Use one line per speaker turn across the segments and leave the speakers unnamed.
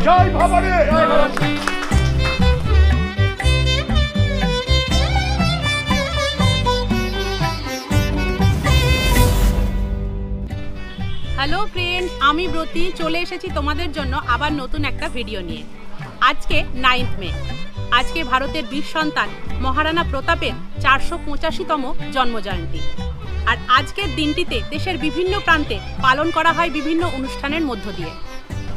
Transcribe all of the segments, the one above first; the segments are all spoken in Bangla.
জয় ভবানী।
হ্যালো ফ্রেন্ড, আমি ব্রতী চলে এসেছি তোমাদের জন্য আবার নতুন একটা ভিডিও নিয়ে। আজকে 9 মে, আজকে ভারতের বীর সন্তান মহারানা প্রতাপের 485তম জন্মজয়ন্তী। আর আজকের দিনটিতে দেশের বিভিন্ন প্রান্তে পালন করা হয় বিভিন্ন অনুষ্ঠানের মধ্য দিয়ে।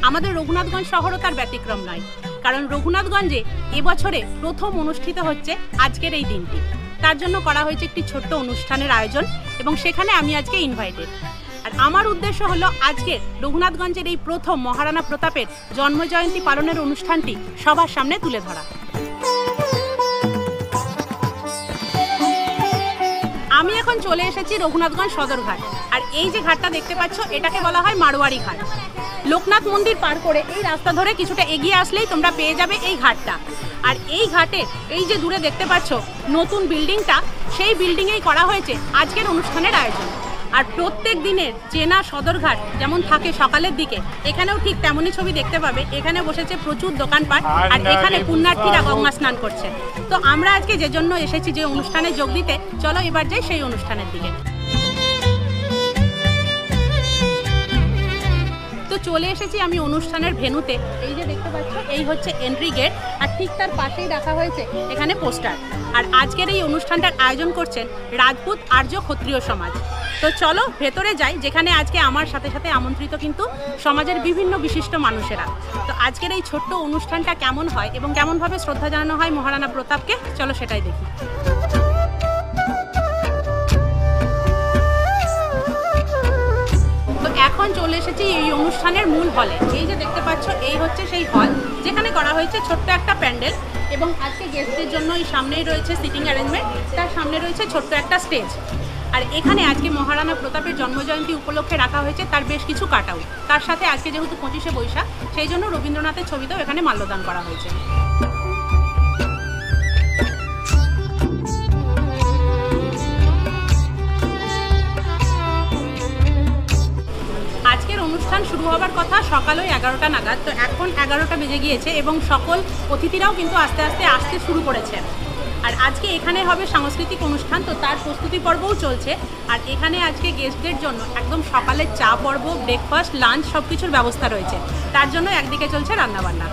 আমাদের রঘুনাথগঞ্জ শহরও তার ব্যতিক্রম নয়, কারণ রঘুনাথগঞ্জে এবছরে প্রথম অনুষ্ঠিত হচ্ছে আজকের এই দিনটি। তার জন্য করা হয়েছে একটি ছোট্ট অনুষ্ঠানের আয়োজন এবং সেখানে আমি আজকে ইনভাইটেড। আর আমার উদ্দেশ্য হলো আজকের রঘুনাথগঞ্জের এই প্রথম মহারানা প্রতাপের জন্মজয়ন্তী পালনের অনুষ্ঠানটি সবার সামনে তুলে ধরা। আমি এখন চলে এসেছি রঘুনাথগঞ্জ সদরঘাট। আর এই যে ঘাটটা দেখতে পাচ্ছ, এটাকে বলা হয় মারোয়ারি ঘাট। লোকনাথ মন্দির পার করে এই রাস্তা ধরে কিছুটা এগিয়ে আসলেই তোমরা পেয়ে যাবে এই ঘাটটা। আর এই ঘাটে এই যে দূরে দেখতে পাচ্ছ নতুন বিল্ডিংটা, সেই বিল্ডিংয়েই করা হয়েছে আজকের অনুষ্ঠানের আয়োজন। আর প্রত্যেক দিনের চেনা সদরঘাট যেমন থাকে সকালের দিকে, এখানেও ঠিক তেমনই ছবি দেখতে পাবে। এখানে বসেছে প্রচুর দোকানপাট, আর এখানে পুণ্যার্থীরা গঙ্গা স্নান করছে। তো আমরা আজকে যে জন্য এসেছি, যে অনুষ্ঠানে যোগ দিতে, চলো এবার যাই সেই অনুষ্ঠানের দিকে। তো চলে এসেছি আমি অনুষ্ঠানের ভেন্যুতে। এই যে দেখতে পাচ্ছ, এই হচ্ছে এন্ট্রি গেট, আর ঠিক তার পাশেই রাখা হয়েছে এখানে পোস্টার। আর আজকের এই অনুষ্ঠানটার আয়োজন করছেন রাজপুত আর্য ক্ষত্রিয় সমাজ। তো চলো ভেতরে যাই, যেখানে আজকে আমার সাথে সাথে আমন্ত্রিত কিন্তু সমাজের বিভিন্ন বিশিষ্ট মানুষেরা। তো আজকের এই ছোট্ট অনুষ্ঠানটা কেমন হয় এবং কেমনভাবে শ্রদ্ধা জানানো হয় মহারানা প্রতাপকে, চলো সেটাই দেখি। তো এখন চলে এসেছি এই অনুষ্ঠানের মূল হলে। এই যে দেখতে পাচ্ছ, এই হচ্ছে সেই হল যেখানে করা হয়েছে ছোট্ট একটা প্যান্ডেল। এবং আজকে গেস্টদের জন্য এই সামনেই রয়েছে সিটিং অ্যারেঞ্জমেন্ট, তার সামনে রয়েছে ছোট্ট একটা স্টেজ। আর এখানে আজকে মহারানা প্রতাপের জন্মজয়ন্তী উপলক্ষে রাখা হয়েছে তার বেশ কিছু কাট আউট। তার সাথে আজকে যেহেতু 25শে বৈশাখ, সেই জন্য রবীন্দ্রনাথের ছবিতেও এখানে মাল্যদান করা হয়েছে। আজকের অনুষ্ঠান শুরু হবার কথা সকাল ওই 11টা নাগাদ। তো এখন 11টা বেজে গিয়েছে এবং সকল অতিথিরাও কিন্তু আস্তে আস্তে আসতে শুরু করেছে। আর আজকে এখানে হবে সাংস্কৃতিক অনুষ্ঠান, তো তার প্রস্তুতি পর্বও চলছে। আর এখানে আজকে গেস্টদের জন্য একদম সকালের চা পর্ব, ব্রেকফাস্ট, লাঞ্চ সব কিছুর ব্যবস্থা রয়েছে। তার জন্য একদিকে চলছে রান্নাবান্না।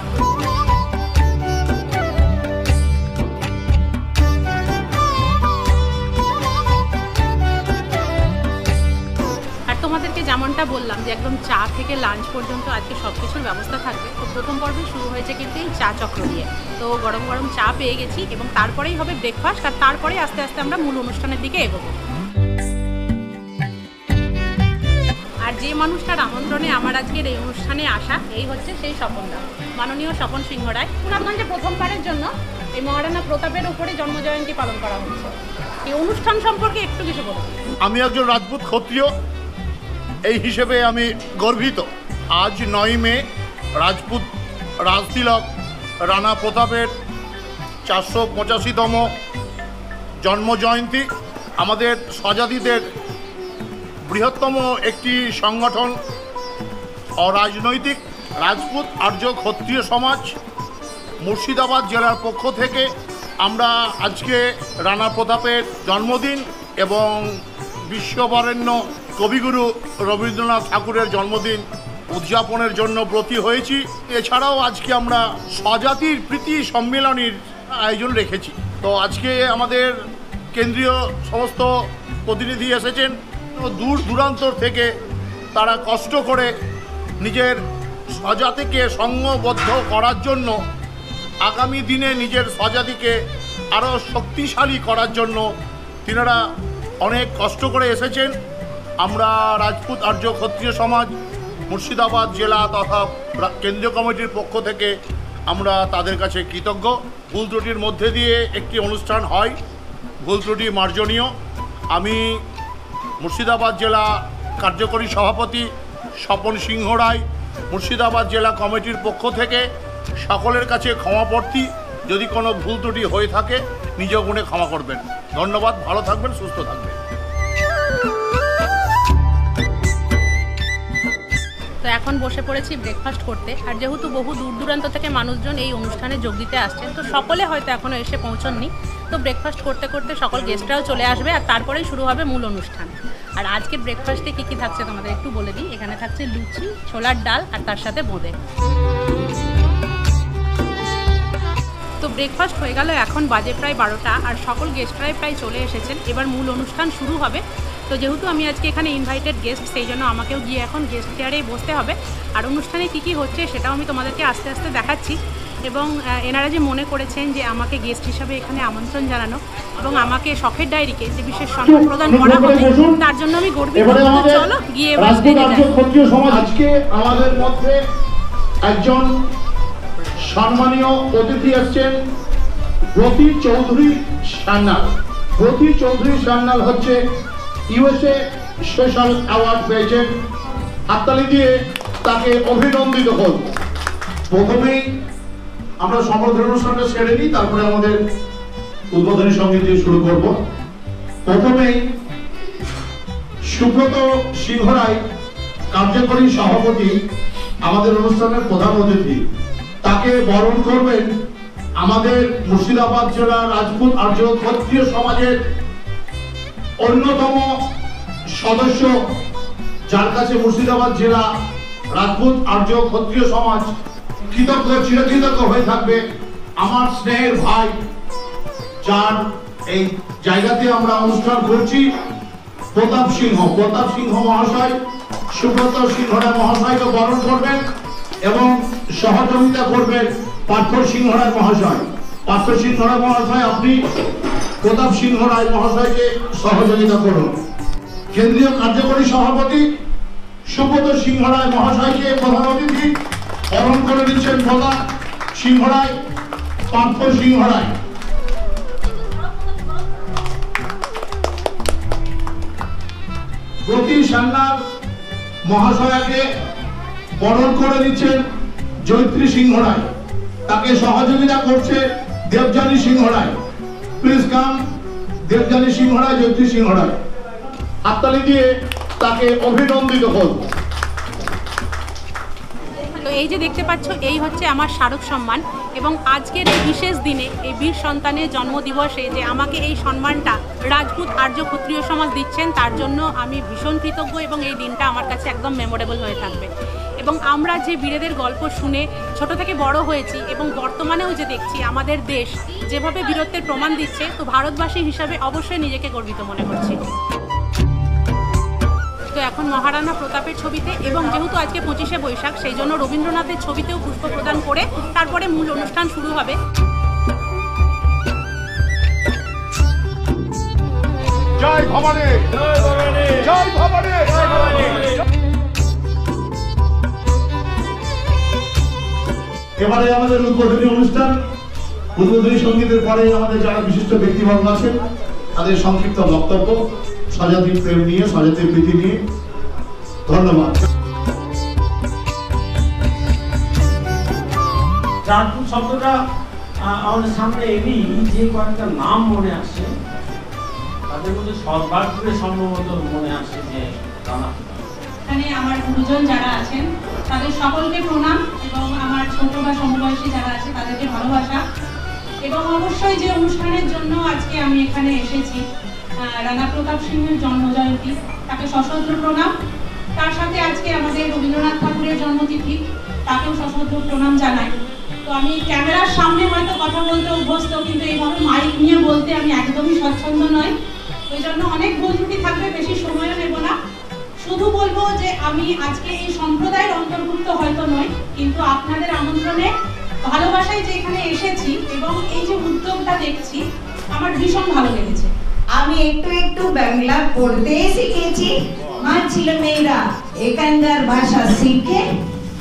তোমাদেরকে যেমনটা বললাম যে একদম চা থেকে লাঞ্চ পর্যন্ত আজকে সব কিছুর ব্যবস্থা থাকবে। তো প্রথম পর্বে শুরু হয়েছে কিন্তু এই চা চক্র দিয়ে। তো গরম গরম চা পেয়ে গেছি এবং তারপরেই হবে ব্রেকফাস্ট, আর তারপরে আস্তে আস্তে আমরা মূল অনুষ্ঠানের দিকে এগোবো। আর যে মানুষটার আমন্ত্রণে আমার আজকের এই অনুষ্ঠানে আসা, এই হচ্ছে সেই স্বপনদা, মাননীয় স্বপন সিংহ রায়। রঘুনাথগঞ্জে প্রথমবারের জন্য এই মহারানা প্রতাপের উপরে জন্মজয়ন্তী পালন করা হচ্ছে। এই অনুষ্ঠান সম্পর্কে একটু কিছু বলুন।
আমি একজন রাজপুত ক্ষত্রিয়, এই হিসেবে আমি গর্বিত। আজ 9 মে রাজপুত রাজতিলক রানা প্রতাপের 485তম জন্মজয়ন্তী। আমাদের স্বজাতিদের বৃহত্তম একটি সংগঠন অরাজনৈতিক রাজপুত আর্য ক্ষত্রিয় সমাজ মুর্শিদাবাদ জেলার পক্ষ থেকে আমরা আজকে রানা প্রতাপের জন্মদিন এবং বিশ্ববরেণ্য কবিগুরু রবীন্দ্রনাথ ঠাকুরের জন্মদিন উদযাপনের জন্য ব্রতী হয়েছি। এছাড়াও আজকে আমরা স্বজাতির প্রীতি সম্মেলনের আয়োজন রেখেছি। তো আজকে আমাদের কেন্দ্রীয় সমস্ত প্রতিনিধি এসেছেন দূর দূরান্তর থেকে। তারা কষ্ট করে নিজের স্বজাতিকে সংঘবদ্ধ করার জন্য, আগামী দিনে নিজের স্বজাতিকে আরও শক্তিশালী করার জন্য তিনারা অনেক কষ্ট করে এসেছেন। আমরা রাজপুত আর্য ক্ষত্রিয় সমাজ মুর্শিদাবাদ জেলা তথা কেন্দ্রীয় কমিটির পক্ষ থেকে আমরা তাদের কাছে কৃতজ্ঞ। ভুল ত্রুটির মধ্যে দিয়ে একটি অনুষ্ঠান হয়, ভুল ত্রুটি মার্জনীয়। আমি মুর্শিদাবাদ জেলা কার্যকরী সভাপতি স্বপন সিংহ রায় মুর্শিদাবাদ জেলা কমিটির পক্ষ থেকে সকলের কাছে ক্ষমাপ্রার্থী। যদি কোনো ভুল ত্রুটি হয়ে থাকে নিজ গুণে ক্ষমা করবেন। ধন্যবাদ, ভালো থাকবেন, সুস্থ থাকবেন।
তো এখন বসে পড়েছি ব্রেকফাস্ট করতে। আর যেহেতু বহু দূর দূরান্ত থেকে মানুষজন এই অনুষ্ঠানে যোগ দিতে আসছেন, তো সকলে হয়তো এখনও এসে পৌঁছননি। তো ব্রেকফাস্ট করতে করতে সকল গেস্টরাও চলে আসবে আর তারপরেই শুরু হবে মূল অনুষ্ঠান। আর আজকের ব্রেকফাস্টে কী কী থাকছে তোমাদের একটু বলে দিই। এখানে থাকছে লুচি, ছোলার ডাল আর তার সাথে বোঁদে। তো ব্রেকফাস্ট হয়ে গেল, এখন বাজে প্রায় 12টা আর সকল গেস্টরাই প্রায় চলে এসেছেন। এবার মূল অনুষ্ঠান শুরু হবে। তো যেহেতু আমি আজকে এখানে ইনভাইটেড গেস্ট, সেই জন্য আমাকেও গিয়ে এখন গেস্ট চেয়ারেই বসতে হবে। আর অনুষ্ঠানে কী কী হচ্ছে সেটাও আমি তোমাদেরকে আস্তে আস্তে দেখাচ্ছি। এবং এনারা যে মনে করেছেন যে আমাকে গেস্ট হিসাবে এখানে আমন্ত্রণ জানানো এবং আমাকে শখের ডায়েরিকে যে বিশেষ সম্মান প্রদান করা হবে, তার জন্য আমি গর্বিত। চলো গিয়ে এবার স্টেজে যাই।
ক্ষত্রিয় সমাজ আজকে আমাদের মধ্যে একজন সম্মানীয় অতিথি আসছেন, ব্রতী চৌধুরী সান্যাল। ব্রতী চৌধুরী সান্যাল হচ্ছে ইউএসএ স্পেশাল অ্যাওয়ার্ড পেয়েছেন। হাততালি দিয়ে তাকে অভিনন্দিত হন। প্রথমেই আমরা সম্বোধন অনুষ্ঠানটা সেরে নিই, তারপরে আমাদের উদ্বোধনী সঙ্গীত দিয়ে শুরু করব। প্রথমেই সুব্রত সিংহ রায়, কার্যকরী সভাপতি, আমাদের অনুষ্ঠানের প্রধান অতিথি। তাকে বরণ করবেন আমাদের মুর্শিদাবাদ জেলা রাজপুত আর্য ক্ষত্রিয় সমাজের অন্যতম সদস্য, যার কাছে মুর্শিদাবাদ জেলা রাজপুত আর্য ক্ষত্রিয় সমাজ কৃতজ্ঞ, চিরকৃতজ্ঞ হয়ে থাকবে। আমার স্নেহের ভাই, যার এই জায়গাতে আমরা অনুষ্ঠান করছি, প্রতাপ সিংহ মহাশয়, সুব্রত সিংহ রায় মহাশয়কে বরণ করবেন এবং সহযোগিতা করবেন পার্থ সিংহ রায় মহাশয়। পার্থ সিংহ রায় মহাশয়, আপনি প্রতাপ সিংহ রায় মহাশয়কে সহযোগিতা করুন। কেন্দ্রীয় কার্যকরী সভাপতি সুব্রত সিংহ রায় মহাশয়কে প্রধান অতিথি বরণ করে দিচ্ছেন প্রতাপ সিংহ রায়, পার্থ সিংহ রায়। ব্রতী সান্যাল মহাশয়াকে বরণ করে দিচ্ছেন জয়ত্রী সিংহ রায়। তাকে সহযোগিতা করছে দেবযানী সিংহ রায়। প্লিজ কাম দেবযানী সিংহ রায়, জয়ত্রী সিংহ রায়। হাততালি দিয়ে তাকে অভিনন্দিত করব।
তো এই যে দেখতে পাচ্ছ, এই হচ্ছে আমার স্মারক সম্মান। এবং আজকের এই বিশেষ দিনে, এই বীর সন্তানের জন্মদিবসে যে আমাকে এই সম্মানটা রাজপুত আর্য ক্ষত্রিয় সমাজ দিচ্ছেন, তার জন্য আমি ভীষণ কৃতজ্ঞ এবং এই দিনটা আমার কাছে একদম মেমোরেবল হয়ে থাকবে। এবং আমরা যে বীরেদের গল্প শুনে ছোট থেকে বড় হয়েছি এবং বর্তমানেও যে দেখছি আমাদের দেশ যেভাবে বীরত্বের প্রমাণ দিচ্ছে, তো ভারতবাসী হিসাবে অবশ্যই নিজেকে গর্বিত মনে করছি। তো এখন মহারানা প্রতাপের ছবিতে, এবং যেহেতু আজকে 25শে বৈশাখ, সেই জন্য রবীন্দ্রনাথের ছবিতেও পুষ্প প্রদান করে তারপরে মূল অনুষ্ঠান শুরু হবে।
জয় ভবানী, জয় ভবানী, জয় ভবানী, জয় ভবানী। এবারে আমাদের উদ্বোধনী অনুষ্ঠান। উদ্বোধনী সঙ্গীতের পরে আমাদের যারা বিশিষ্ট ব্যক্তিবর্গ আছেন তাদের সংক্ষিপ্ত বক্তব্য, স্বজাতির প্রেম নিয়ে, স্বজাতির প্রীতি নিয়ে। ধন্যবাদ।
রাজপুত শব্দটা আমাদের সামনে এলেই যে কয়েকটা নাম মনে আসে, তাদের মধ্যে সর্বাগ্রে সম্ভবত মনে আসে যে রানা।
এখানে আমার গুরুজন যারা আছেন তাদের সকলকে প্রণাম এবং আমার ছোট বা সমবয়সী যারা আছে তাদেরকে ভালোবাসা। এবং অবশ্যই যে অনুষ্ঠানের জন্য আজকে আমি এখানে এসেছি, রানা প্রতাপ সিংহের জন্মজয়ন্তী, তাকে সশ্রদ্ধ প্রণাম। তার সাথে আজকে আমাদের রবীন্দ্রনাথ ঠাকুরের জন্মতিথি, তাকেও সশ্রদ্ধ প্রণাম জানাই। তো আমি ক্যামেরার সামনে হয়তো কথা বলতে অভ্যস্ত, কিন্তু এইভাবে মাইক নিয়ে বলতে আমি একদমই স্বচ্ছন্দ নই। ওই জন্য অনেক ভুল ত্রুটি থাকবে, বেশি সময়ও নেব না। শুধু বলবো যে আমি আজকে এই সম্প্রদায়ের অন্তর্ভুক্ত হয়তো নই, কিন্তু আপনাদের আমন্ত্রণে ভালোবাসায় যে এখানে এসেছি এবং এই যে উদ্যোগটা দেখছি, আমার ভীষণ ভালো লেগেছে।
আমি একটু একটু বাংলা পড়তে শিখেছি। মা ছেলেমেয়েরা এখানকার ভাষা শিখে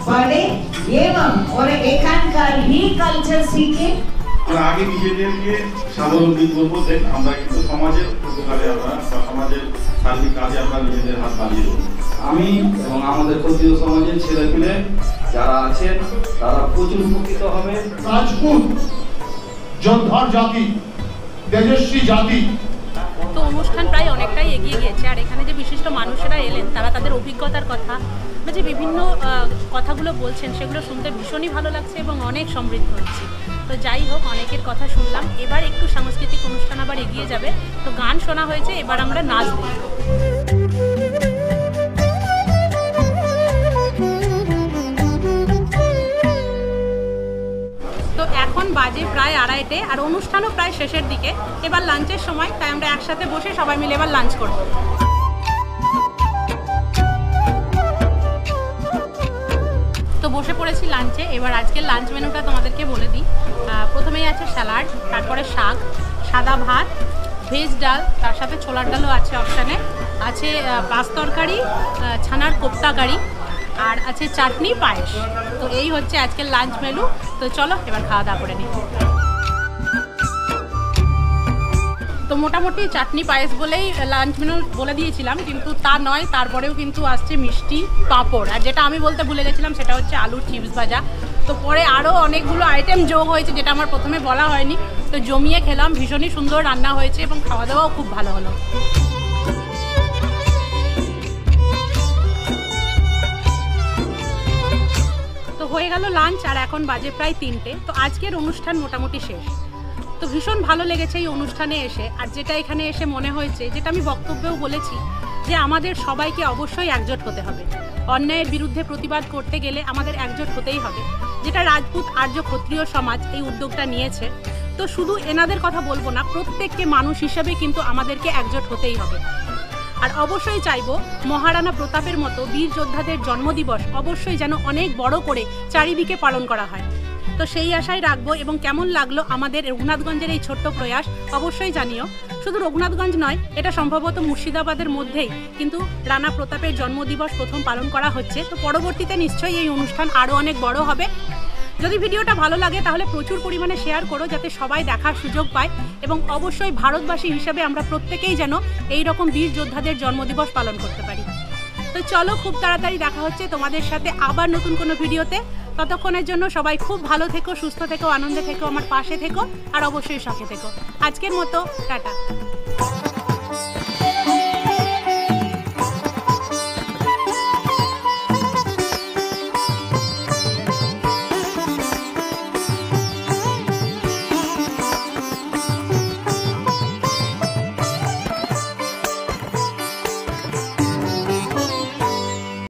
পড়ে এবং ওরা এখানকার হি কালচার শিখে।
আমরা আগে নিজেদেরকে স্বাবলম্বী করবো, দেন আমরা কিন্তু সমাজের উপকারে, আমরা সমাজের সার্বিক কাজে আমরা নিজেদের হাত বাড়িয়ে দেবো।
আমি এবং আমাদের ক্ষত্রিয় সমাজের ছেলেপিলে যারা আছেন তারা প্রচুর উপকৃত হবে।
রাজপুত যোদ্ধার জাতি, তেজস্বী জাতি।
তো অনুষ্ঠান প্রায় অনেকটাই এগিয়ে গিয়েছে। আর এখানে যে বিশিষ্ট মানুষেরা এলেন, তারা তাদের অভিজ্ঞতার কথা বা যে বিভিন্ন কথাগুলো বলছেন সেগুলো শুনতে ভীষণই ভালো লাগছে এবং অনেক সমৃদ্ধ হচ্ছে। তো যাই হোক, অনেকের কথা শুনলাম, এবার একটু সাংস্কৃতিক অনুষ্ঠান আবার এগিয়ে যাবে। তো গান শোনা হয়েছে, এবার আমরা নাচ দেখব। তো এখন বাজে প্রায় 2:30 আর অনুষ্ঠানও প্রায় শেষের দিকে। এবার লাঞ্চের সময়, তাই আমরা একসাথে বসে সবাই মিলে এবার লাঞ্চ করব। তো বসে পড়েছি লাঞ্চে। এবার আজকের লাঞ্চ মেনুটা তোমাদেরকে বলে দিই। প্রথমেই আছে স্যালাড, তারপরে শাক, সাদা ভাত, ভেজ ডাল, তার সাথে ছোলার ডালও আছে অপশানে, আছে পাঁচ তরকারি, ছানার কোপ্তা কারি, আর আছে চাটনি, পায়েস। তো এই হচ্ছে আজকের লাঞ্চ মেনু। তো চলো এবার খাওয়া দাওয়া করে নিই। তো মোটামুটি চাটনি পায়েস বলেই লাঞ্চ মেনু বলে দিয়েছিলাম, কিন্তু তা নয়, তারপরেও কিন্তু আসছে মিষ্টি, পাঁপড়, আর যেটা আমি বলতে ভুলে গেছিলাম সেটা হচ্ছে আলুর চিপস ভাজা। তো পরে আরও অনেকগুলো আইটেম যোগ হয়েছে যেটা আমার প্রথমে বলা হয়নি। তো জমিয়ে খেলাম, ভীষণই সুন্দর রান্না হয়েছে এবং খাওয়া দাওয়াও খুব ভালো হলো। তো হয়ে গেল লাঞ্চ, আর এখন বাজে প্রায় 3টে। তো আজকের অনুষ্ঠান মোটামুটি শেষ। তো ভীষণ ভালো লেগেছে এই অনুষ্ঠানে এসে। আর যেটা এখানে এসে মনে হয়েছে, যেটা আমি বক্তব্যেও বলেছি, যে আমাদের সবাইকে অবশ্যই একজোট হতে হবে। অন্যায়ের বিরুদ্ধে প্রতিবাদ করতে গেলে আমাদের একজোট হতেই হবে, যেটা রাজপুত আর্য ক্ষত্রিয় সমাজ এই উদ্যোগটা নিয়েছে। তো শুধু এনাদের কথা বলবো না, প্রত্যেককে মানুষ হিসেবে কিন্তু আমাদেরকে একজোট হতেই হবে। আর অবশ্যই চাইবো মহারানা প্রতাপের মতো বীর যোদ্ধাদের জন্মদিবস অবশ্যই যেন অনেক বড় করে চারিদিকে পালন করা হয়। তো সেই আশাই রাখবো। এবং কেমন লাগলো আমাদের রঘুনাথগঞ্জের এই ছোট্ট প্রয়াস অবশ্যই জানিও। শুধু রঘুনাথগঞ্জ নয়, এটা সম্ভবত মুর্শিদাবাদের মধ্যেই কিন্তু রানা প্রতাপের জন্মদিবস প্রথম পালন করা হচ্ছে। তো পরবর্তীতে নিশ্চয়ই এই অনুষ্ঠান আরও অনেক বড় হবে। যদি ভিডিওটা ভালো লাগে তাহলে প্রচুর পরিমাণে শেয়ার করো, যাতে সবাই দেখার সুযোগ পায়। এবং অবশ্যই ভারতবাসী হিসেবে আমরা প্রত্যেকেই যেন এই রকম বীর যোদ্ধাদের জন্মদিবস পালন করতে পারি। তো চলো, খুব তাড়াতাড়ি দেখা হচ্ছে তোমাদের সাথে আবার নতুন কোনো ভিডিওতে। ততক্ষণের জন্য সবাই খুব ভালো থেকো, সুস্থ থেকো, আনন্দে থেকো, আমার পাশে থেকো, আর অবশ্যই সাথে থেকো। আজকের মতো টাটা।